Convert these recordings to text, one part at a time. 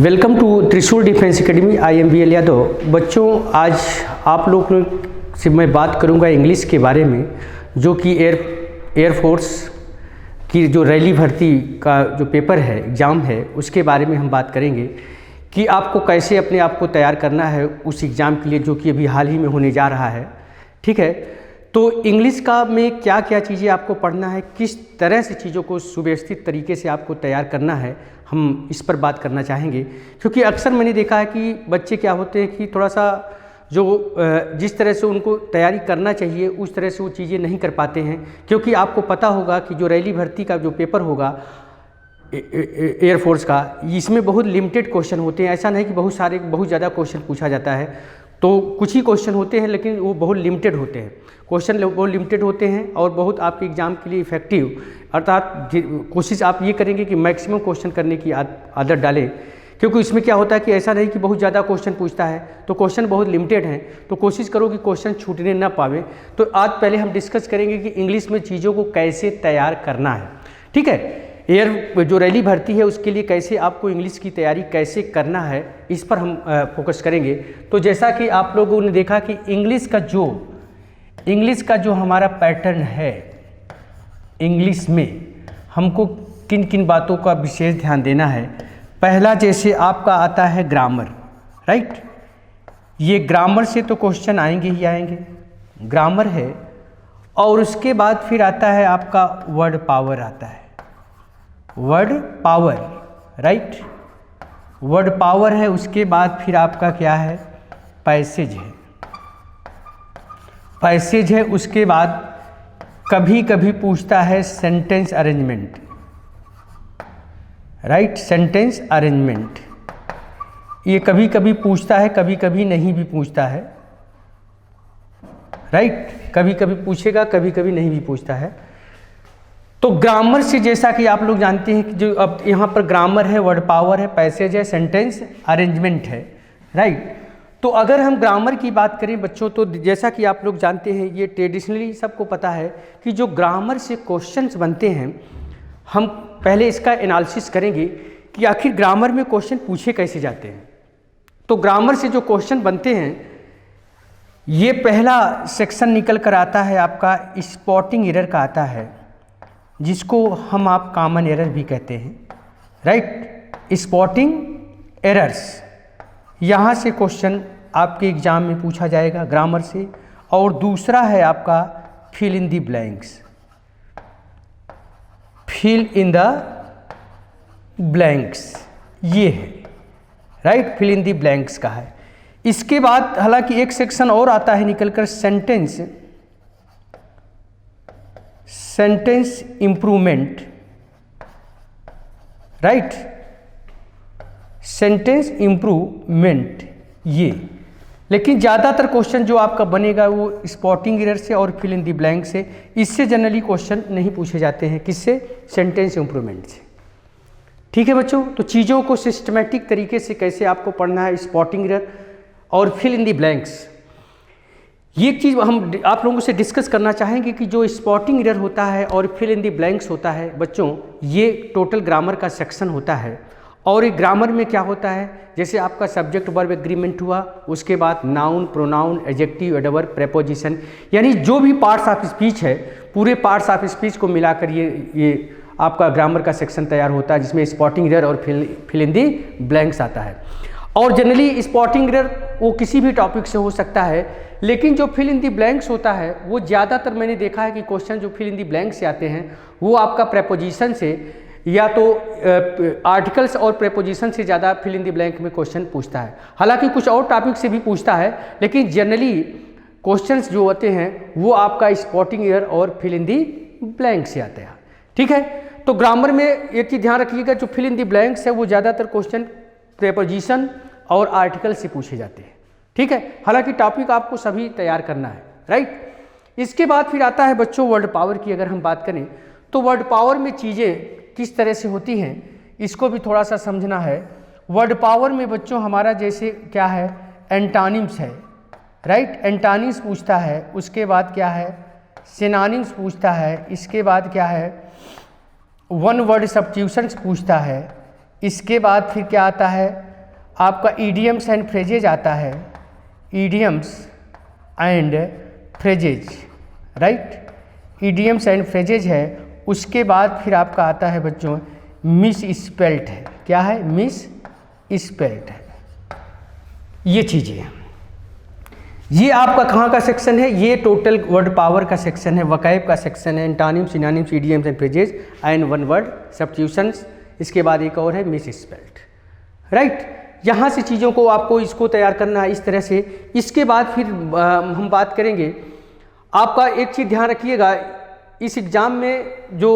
Welcome to Trishul Defence Academy. I am B L Yadav. बच्चों, आज आप लोगों से मैं बात करूंगा इंग्लिश के बारे में, जो कि एयरफोर्स की जो रैली भर्ती का जो पेपर है, एग्ज़ाम है, उसके बारे में हम बात करेंगे कि आपको कैसे अपने आप को तैयार करना है उस एग्ज़ाम के लिए, जो कि अभी हाल ही में होने जा रहा है। ठीक है, तो इंग्लिश का में क्या क्या चीज़ें आपको पढ़ना है, किस तरह से चीज़ों को सुव्यवस्थित तरीके से आपको तैयार करना है, हम इस पर बात करना चाहेंगे। क्योंकि अक्सर मैंने देखा है कि बच्चे क्या होते हैं कि थोड़ा सा जो जिस तरह से उनको तैयारी करना चाहिए उस तरह से वो चीज़ें नहीं कर पाते हैं। क्योंकि आपको पता होगा कि जो रैली भर्ती का जो पेपर होगा एयरफोर्स का, इसमें बहुत लिमिटेड क्वेश्चन होते हैं। ऐसा नहीं कि बहुत ज़्यादा क्वेश्चन पूछा जाता है, तो कुछ ही क्वेश्चन होते हैं, लेकिन वो बहुत लिमिटेड होते हैं। क्वेश्चन बहुत लिमिटेड होते हैं और बहुत आपके एग्ज़ाम के लिए इफ़ेक्टिव, अर्थात कोशिश आप ये करेंगे कि मैक्सिमम क्वेश्चन करने की आदत डालें। क्योंकि इसमें क्या होता है कि ऐसा नहीं कि बहुत ज़्यादा क्वेश्चन पूछता है, तो क्वेश्चन बहुत लिमिटेड हैं, तो कोशिश करो कि क्वेश्चन छूटने ना पावे। तो आज पहले हम डिस्कस करेंगे कि इंग्लिश में चीज़ों को कैसे तैयार करना है। ठीक है, जो रैली भर्ती है उसके लिए कैसे आपको इंग्लिश की तैयारी कैसे करना है, इस पर हम फोकस करेंगे। तो जैसा कि आप लोगों ने देखा कि इंग्लिश का जो हमारा पैटर्न है, इंग्लिश में हमको किन किन बातों का विशेष ध्यान देना है। पहला जैसे आपका आता है ग्रामर, राइट। ये ग्रामर से तो क्वेश्चन आएंगे ही आएंगे, ग्रामर है। और उसके बाद फिर आता है आपका वर्ड पावर आता है, word power, right. Word power है। उसके बाद फिर आपका क्या है, पैसेज है, पैसेज है। उसके बाद कभी कभी पूछता है sentence arrangement, right, sentence arrangement. ये कभी कभी पूछता है, कभी कभी नहीं भी पूछता है, राइट। कभी कभी पूछेगा, कभी कभी नहीं भी पूछता है। तो ग्रामर से जैसा कि आप लोग जानते हैं कि जो अब यहाँ पर ग्रामर है, वर्ड पावर है, पैसेज है, सेंटेंस अरेंजमेंट है, राइट। तो अगर हम ग्रामर की बात करें बच्चों, तो जैसा कि आप लोग जानते हैं, ये ट्रेडिशनली सबको पता है कि जो ग्रामर से क्वेश्चंस बनते हैं, हम पहले इसका एनालिसिस करेंगे कि आखिर ग्रामर में क्वेश्चन पूछे कैसे जाते हैं। तो ग्रामर से जो क्वेश्चन बनते हैं, ये पहला सेक्शन निकल कर आता है आपका स्पॉटिंग एरर का आता है, जिसको हम आप कॉमन एरर भी कहते हैं, राइट। स्पॉटिंग एरर्स, यहाँ से क्वेश्चन आपके एग्जाम में पूछा जाएगा ग्रामर से। और दूसरा है आपका fill in the blanks, fill in the blanks, ये है, right, fill in the blanks का है। इसके बाद हालांकि एक सेक्शन और आता है निकलकर sentence improvement, right, sentence improvement ये। लेकिन ज़्यादातर क्वेश्चन जो आपका बनेगा वो स्पॉटिंग एरर से और फिल इन द ब्लैंक से। इससे जनरली क्वेश्चन नहीं पूछे जाते हैं, किससे, सेंटेंस इम्प्रूवमेंट से। ठीक है बच्चों, तो चीज़ों को सिस्टमेटिक तरीके से कैसे आपको पढ़ना है, स्पॉटिंग एरर और फिल इन द ब्लैंक्स। ये एक चीज़ हम आप लोगों से डिस्कस करना चाहेंगे कि जो स्पॉटिंग एरर होता है और फिल इन द ब्लैंक्स होता है बच्चों, ये टोटल ग्रामर का सेक्शन होता है। और एक ग्रामर में क्या होता है, जैसे आपका सब्जेक्ट वर्ब एग्रीमेंट हुआ, उसके बाद noun, pronoun, adjective, adverb, preposition, यानी जो भी पार्ट्स ऑफ स्पीच है, पूरे पार्ट्स ऑफ स्पीच को मिलाकर ये आपका ग्रामर का सेक्शन तैयार होता है, जिसमें स्पॉटिंग एरर और फिल इन दी ब्लैंक्स आता है। और जनरली स्पॉटिंग एरर वो किसी भी टॉपिक से हो सकता है, लेकिन जो फिल इन दी ब्लैंक्स होता है वो ज़्यादातर मैंने देखा है कि क्वेश्चन जो फिल इन दी ब्लैंक्स से आते हैं वो आपका प्रेपोजिशन से, या तो आर्टिकल्स और प्रेपोजिशन से ज़्यादा फिल इन द ब्लैंक में क्वेश्चन पूछता है। हालांकि कुछ और टॉपिक से भी पूछता है, लेकिन जनरली क्वेश्चंस जो होते हैं वो आपका स्पॉटिंग एरर और फिल इन द ब्लैंक से आते हैं। ठीक है, तो ग्रामर में एक चीज़ ध्यान रखिएगा, जो फिल इन द ब्लैंक्स है वो ज़्यादातर क्वेश्चन प्रेपोजिशन और आर्टिकल से पूछे जाते हैं। ठीक है, हालांकि टॉपिक आपको सभी तैयार करना है, राइट। इसके बाद फिर आता है बच्चों वर्ड पावर की। अगर हम बात करें तो वर्ड पावर में चीज़ें किस तरह से होती हैं, इसको भी थोड़ा सा समझना है। वर्ड पावर में बच्चों हमारा जैसे क्या है, एंटोनिम्स है, राइट, एंटोनिम्स पूछता है। उसके बाद क्या है, सिनोनिम्स पूछता है। इसके बाद क्या है, वन वर्ड सब्स्टिट्यूशंस पूछता है। इसके बाद फिर क्या आता है, आपका ईडियम्स एंड फ्रेजेज आता है, idioms and phrases, right, idioms and phrases है। उसके बाद फिर आपका आता है बच्चों मिस स्पेल्ट है, क्या है, मिस स्पेल्ट है। ये चीज़ें हैं, ये आपका कहाँ का सेक्शन है, ये टोटल वर्ड पावर का सेक्शन है, वकैब का सेक्शन है, antonyms, synonyms, idioms and phrases and one word substitutions. इसके बाद एक और है मिस स्पेल्ट, राइट। यहाँ से चीज़ों को आपको इसको तैयार करना है इस तरह से। इसके बाद फिर हम बात करेंगे, आपका एक चीज़ ध्यान रखिएगा, इस एग्ज़ाम में जो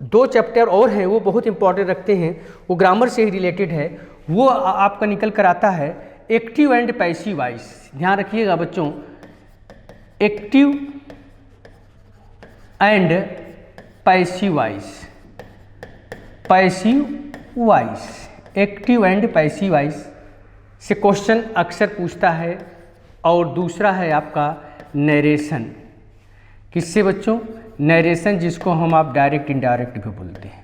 2 चैप्टर और हैं वो बहुत इंपॉर्टेंट रखते हैं, वो ग्रामर से ही रिलेटेड है, वो आपका निकल कर आता है एक्टिव एंड पैसिव वॉइस। ध्यान रखिएगा बच्चों, active and passive voice, passive voice, active and passive voice से क्वेश्चन अक्सर पूछता है। और दूसरा है आपका नरेशन, किससे बच्चों, नरेशन, जिसको हम आप डायरेक्ट इनडायरेक्ट भी बोलते हैं।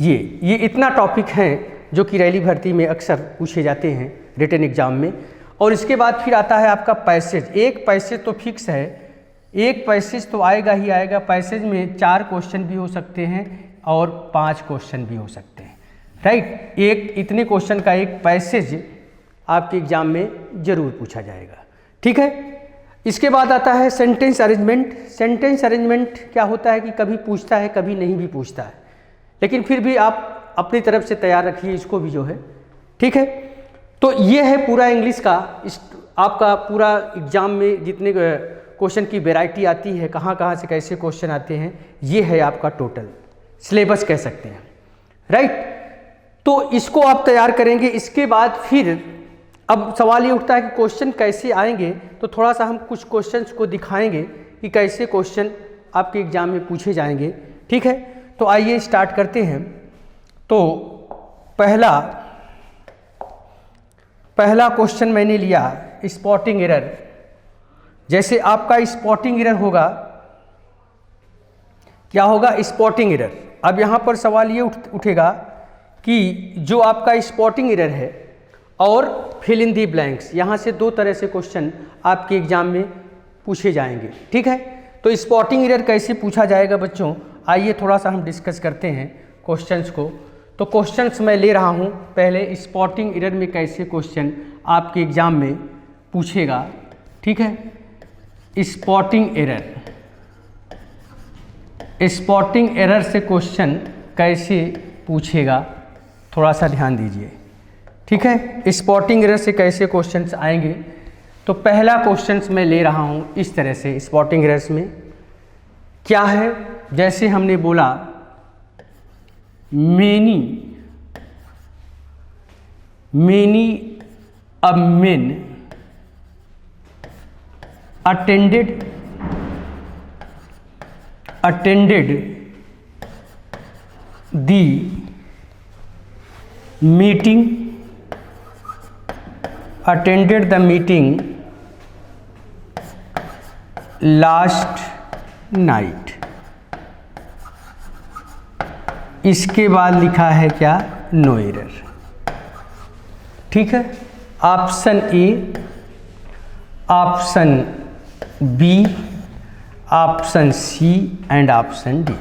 ये इतना टॉपिक है जो कि रैली भर्ती में अक्सर पूछे जाते हैं रिटन एग्जाम में। और इसके बाद फिर आता है आपका पैसेज। एक पैसेज तो फिक्स है, एक पैसेज तो आएगा ही आएगा। पैसेज में 4 क्वेश्चन भी हो सकते हैं और 5 क्वेश्चन भी हो सकते हैं, राइट। एक इतने क्वेश्चन का एक पैसेज आपके एग्जाम में जरूर पूछा जाएगा, ठीक है। इसके बाद आता है सेंटेंस अरेंजमेंट। सेंटेंस अरेंजमेंट क्या होता है कि कभी पूछता है कभी नहीं भी पूछता है, लेकिन फिर भी आप अपनी तरफ से तैयार रखिए इसको भी जो है, ठीक है। तो ये है पूरा इंग्लिश का आपका पूरा एग्जाम में जितने क्वेश्चन की वैरायटी आती है, कहाँ कहाँ से कैसे क्वेश्चन आते हैं, ये है आपका टोटल सिलेबस कह सकते हैं, राइट। तो इसको आप तैयार करेंगे। इसके बाद फिर अब सवाल ये उठता है कि क्वेश्चन कैसे आएंगे, तो थोड़ा सा हम कुछ क्वेश्चंस को दिखाएंगे कि कैसे क्वेश्चन आपके एग्जाम में पूछे जाएंगे, ठीक है। तो आइए स्टार्ट करते हैं। तो पहला क्वेश्चन मैंने लिया स्पॉटिंग एरर। जैसे आपका स्पॉटिंग एरर होगा, क्या होगा, स्पॉटिंग एरर। अब यहाँ पर सवाल ये उठेगा कि जो आपका स्पॉटिंग एरर है और फिल इन दी ब्लैंक्स, यहाँ से 2 तरह से क्वेश्चन आपके एग्जाम में पूछे जाएंगे, ठीक है। तो स्पॉटिंग एरर कैसे पूछा जाएगा बच्चों, आइए थोड़ा सा हम डिस्कस करते हैं क्वेश्चंस को। तो क्वेश्चंस मैं ले रहा हूँ पहले, स्पॉटिंग एरर में कैसे क्वेश्चन आपके एग्जाम में पूछेगा, ठीक है। स्पॉटिंग एरर, स्पॉटिंग एरर से क्वेश्चन कैसे पूछेगा, थोड़ा सा ध्यान दीजिए, ठीक है। स्पॉटिंग एरर से कैसे क्वेश्चंस आएंगे, तो पहला क्वेश्चंस मैं ले रहा हूँ इस तरह से। स्पॉटिंग एरर्स में क्या है, जैसे हमने बोला many a main attended the meeting, attended the meeting last night। इसके बाद लिखा है क्या, नो एरर, ठीक है। Option A, option B, option C and option D.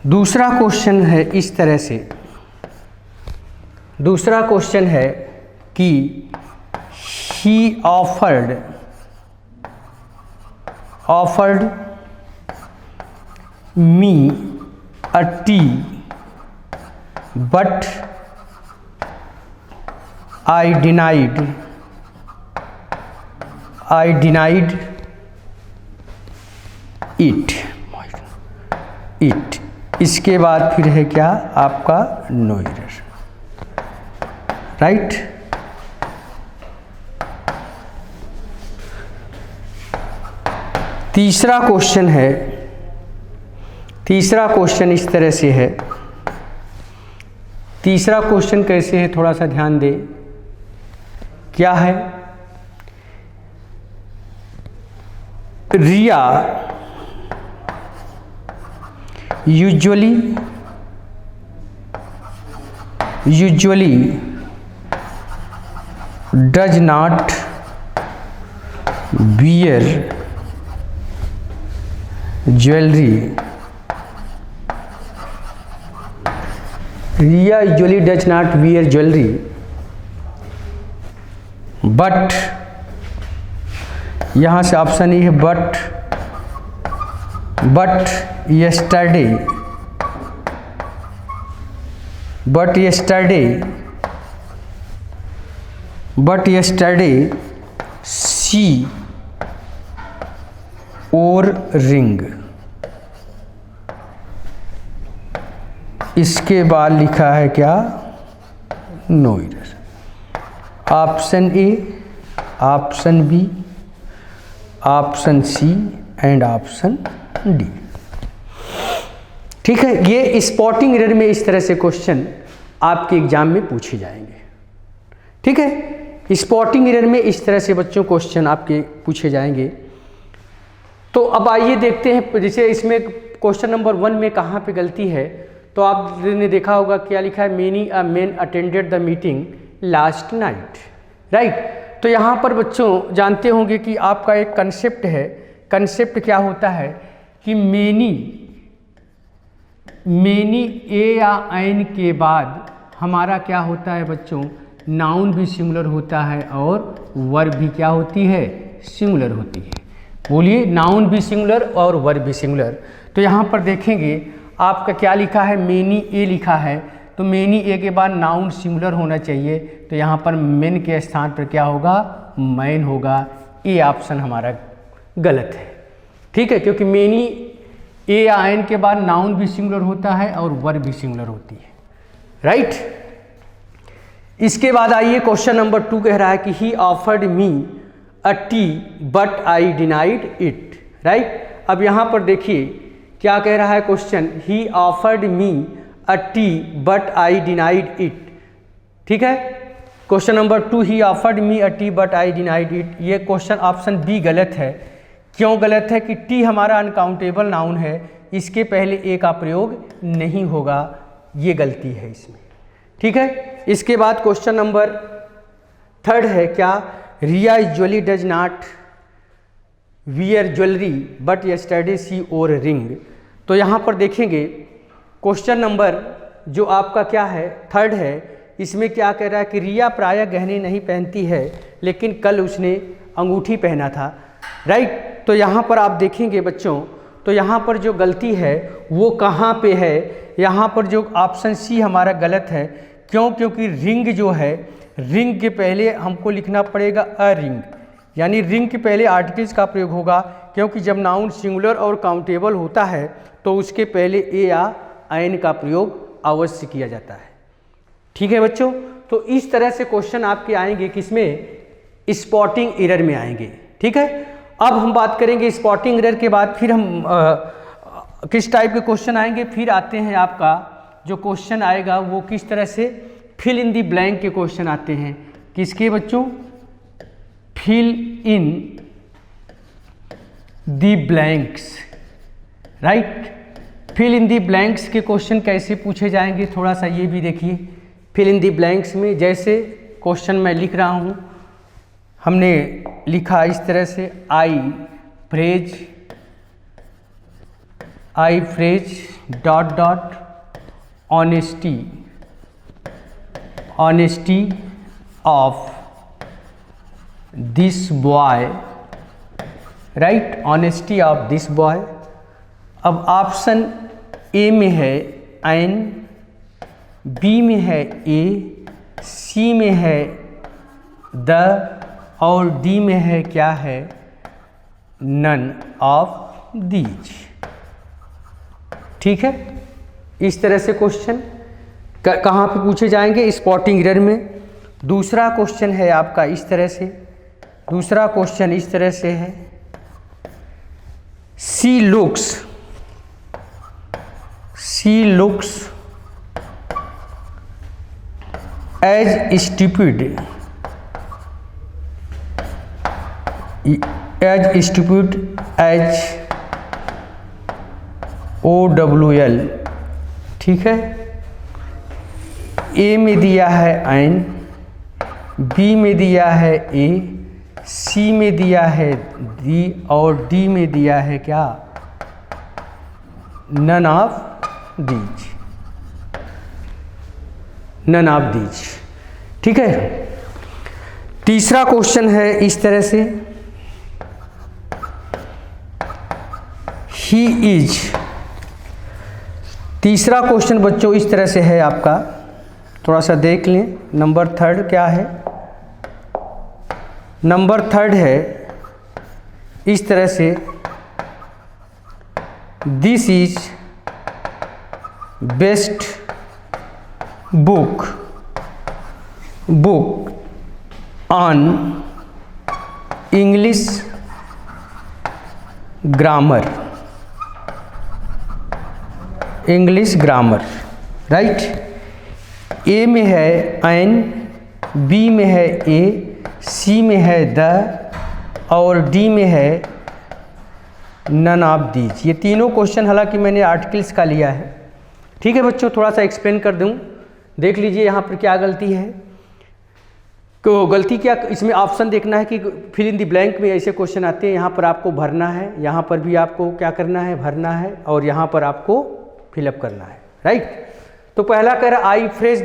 दूसरा क्वेश्चन है इस तरह से, दूसरा क्वेश्चन है कि he offered me a tea but I denied it। इसके बाद फिर है क्या आपका नो एरर, राइट। तीसरा क्वेश्चन है, तीसरा क्वेश्चन इस तरह से है। तीसरा क्वेश्चन कैसे है, थोड़ा सा ध्यान दे, क्या है, Riya usually does not wear jewellery, Riya usually does not wear jewellery but, यहाँ से ऑप्शन ए है but yesterday she wore ring। इसके बाद लिखा है क्या, no error. Option A, option B, option C and option D. ठीक है, ये स्पॉटिंग एरर में इस तरह से क्वेश्चन आपके एग्जाम में पूछे जाएंगे। ठीक है, स्पॉटिंग एरर में इस तरह से बच्चों क्वेश्चन आपके पूछे जाएंगे। तो अब आइए देखते हैं, जैसे इसमें क्वेश्चन नंबर 1 में कहाँ पे गलती है। तो आपने देखा होगा क्या लिखा है, many a man attended the meeting last night, right. तो यहाँ पर बच्चों जानते होंगे कि आपका एक कंसेप्ट है। कंसेप्ट क्या होता है कि मेनी ए या एन के बाद हमारा क्या होता है बच्चों, नाउन भी सिंगुलर होता है और वर्ब भी क्या होती है, सिंगुलर होती है। बोलिए, नाउन भी सिंगुलर और वर्ब भी सिंगुलर। तो यहाँ पर देखेंगे आपका क्या लिखा है, मेनी ए लिखा है, तो मेनी ए के बाद नाउन सिंगुलर होना चाहिए। तो यहाँ पर मेन के स्थान पर क्या होगा, मैन होगा। ए ऑप्शन हमारा गलत है। ठीक है, क्योंकि मेनी ए या एन के बाद नाउन भी सिंगुलर होता है और वर्ब भी सिंगुलर होती है, राइट। इसके बाद आइए क्वेश्चन नंबर 2 कह रहा है कि ही offered me a T but I denied it, right. अब यहाँ पर देखिए क्या कह रहा है question, he offered me a T but I denied it. ठीक है, question number 2, he offered me a T but I denied it. ये क्वेश्चन ऑप्शन बी गलत है। क्यों गलत है कि टी हमारा अनकाउंटेबल नाउन है, इसके पहले ए का प्रयोग नहीं होगा, ये गलती है इसमें। ठीक है, इसके बाद क्वेश्चन नंबर 3 है क्या, Riya usually does not wear jewellery but yesterday she wore ring. तो यहाँ पर देखेंगे क्वेश्चन नंबर जो आपका क्या है 3 है, इसमें क्या कह रहा है कि रिया प्रायः गहने नहीं पहनती है लेकिन कल उसने अंगूठी पहना था, राइट। तो यहाँ पर आप देखेंगे बच्चों, तो यहाँ पर जो गलती है वो कहाँ पे है, यहाँ पर जो ऑप्शन सी हमारा गलत है। क्यों, क्योंकि रिंग जो है, रिंग के पहले हमको लिखना पड़ेगा अ रिंग, यानी रिंग के पहले आर्टिकल्स का प्रयोग होगा। क्योंकि जब नाउन सिंगुलर और काउंटेबल होता है तो उसके पहले ए या एन का प्रयोग अवश्य किया जाता है। ठीक है बच्चों, तो इस तरह से क्वेश्चन आपके आएंगे, किसमें, स्पॉटिंग एरर में आएंगे। ठीक है, अब हम बात करेंगे स्पॉटिंग एरर के बाद फिर हम किस टाइप के क्वेश्चन आएंगे। फिर आते हैं आपका जो क्वेश्चन आएगा वो किस तरह से फिल इन दी ब्लैंक के क्वेश्चन आते हैं। किसके बच्चों, fill in the blanks, right. Fill in the blanks के क्वेश्चन कैसे पूछे जाएंगे, थोड़ा सा ये भी देखिए। फिल इन दी ब्लैंक्स में जैसे क्वेश्चन मैं लिख रहा हूँ, हमने लिखा इस तरह से, I praise dot dot honesty of this boy, right, honesty of this boy. अब ऑप्शन ए में है एन, बी में है ए, सी में है द और डी में है क्या है, नन ऑफ दीज। ठीक है, इस तरह से क्वेश्चन कहाँ पे पूछे जाएंगे, स्पॉटिंग एरर में। दूसरा क्वेश्चन है आपका इस तरह से, दूसरा क्वेश्चन इस तरह से है, she looks as stupid as OWL। ठीक है, ए में दिया है एन, बी में दिया है ए, सी में दिया है डी और डी में दिया है क्या, none of these, none of these. ठीक है। तीसरा क्वेश्चन है इस तरह से, ही इज। तीसरा क्वेश्चन बच्चों इस तरह से है आपका, थोड़ा सा देख लें। नंबर 3 क्या है, नंबर 3 है इस तरह से, this is best book on English grammar, English grammar, right. A में है एन, बी में है ए, सी में है द और डी में है नन ऑफ दीज। ये तीनों क्वेश्चन हालांकि मैंने आर्टिकल्स का लिया है। ठीक है बच्चों, थोड़ा सा एक्सप्लेन कर दूं, देख लीजिए यहाँ पर क्या गलती है। तो गलती क्या, इसमें ऑप्शन देखना है कि फिल इन द ब्लैंक में ऐसे क्वेश्चन आते हैं, यहाँ पर आपको भरना है, यहाँ पर भी आपको क्या करना है, भरना है, और यहाँ पर आपको फिलअप करना है, राइट। तो पहला कह रहा I praise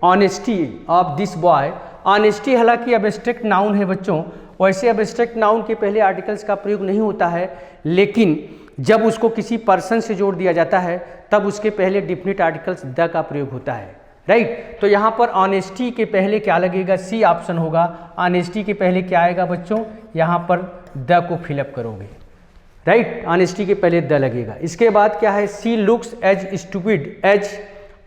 honesty of this boy. Honesty हालांकि एब्स्ट्रैक्ट नाउन है बच्चों, वैसे एब्स्ट्रैक्ट नाउन के पहले आर्टिकल्स का प्रयोग नहीं होता है, लेकिन जब उसको किसी पर्सन से जोड़ दिया जाता है तब उसके पहले डिफिनिट आर्टिकल्स द का प्रयोग होता है, राइट। तो यहाँ पर ऑनेस्टी के पहले क्या लगेगा, सी ऑप्शन होगा। ऑनेस्टी के पहले क्या आएगा बच्चों, यहाँ पर द को फिलअप करोगे, राइट। ऑनेस्टी के पहले द लगेगा। इसके बाद क्या है, she looks as stupid as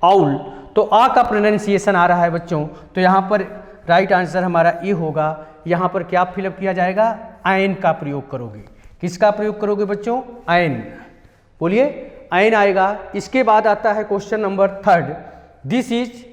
owl. तो आ का प्रोनाउंसिएशन आ रहा है बच्चों, तो यहाँ पर राइट आंसर हमारा ए होगा। यहाँ पर क्या फिलअप किया जाएगा, आयन का प्रयोग करोगे। किसका प्रयोग करोगे बच्चों, आयन, बोलिए आयन आएगा। इसके बाद आता है question number 3, this is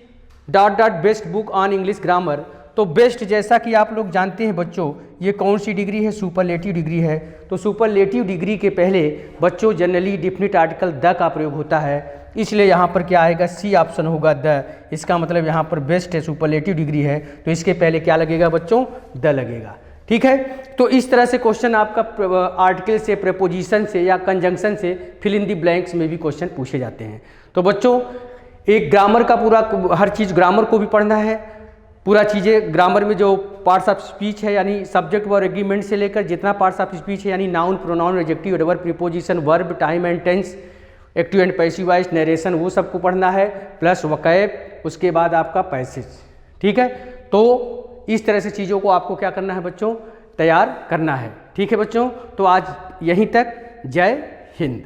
dot dot best book on English grammar. तो बेस्ट जैसा कि आप लोग जानते हैं बच्चों, ये कौन सी डिग्री है, सुपरलेटिव डिग्री है। तो सुपरलेटिव डिग्री के पहले बच्चों जनरली डिफिनिट आर्टिकल द का प्रयोग होता है, इसलिए यहाँ पर क्या आएगा, सी ऑप्शन होगा द। इसका मतलब यहाँ पर बेस्ट है, सुपरलेटिव डिग्री है, तो इसके पहले क्या लगेगा बच्चों, द लगेगा। ठीक है। तो इस तरह से क्वेश्चन आपका आर्टिकल से, प्रेपोजिशन से या कंजंक्शन से फिल इन द ब्लैंक्स में भी क्वेश्चन पूछे जाते हैं। तो बच्चों एक ग्रामर का पूरा, हर चीज़ ग्रामर को भी पढ़ना है, पूरा चीज़ें ग्रामर में जो पार्ट्स ऑफ स्पीच है, यानी सब्जेक्ट वर्ब एग्रीमेंट से लेकर जितना पार्ट्स ऑफ स्पीच है, यानी noun, pronoun, adjective, adverb, preposition, verb, time and tense, active and passive voice, narration, वो सबको पढ़ना है, प्लस वकैब, उसके बाद आपका पैसेज। ठीक है। तो इस तरह से चीज़ों को आपको क्या करना है बच्चों, तैयार करना है। ठीक है बच्चों, तो आज यहीं तक। जय हिंद।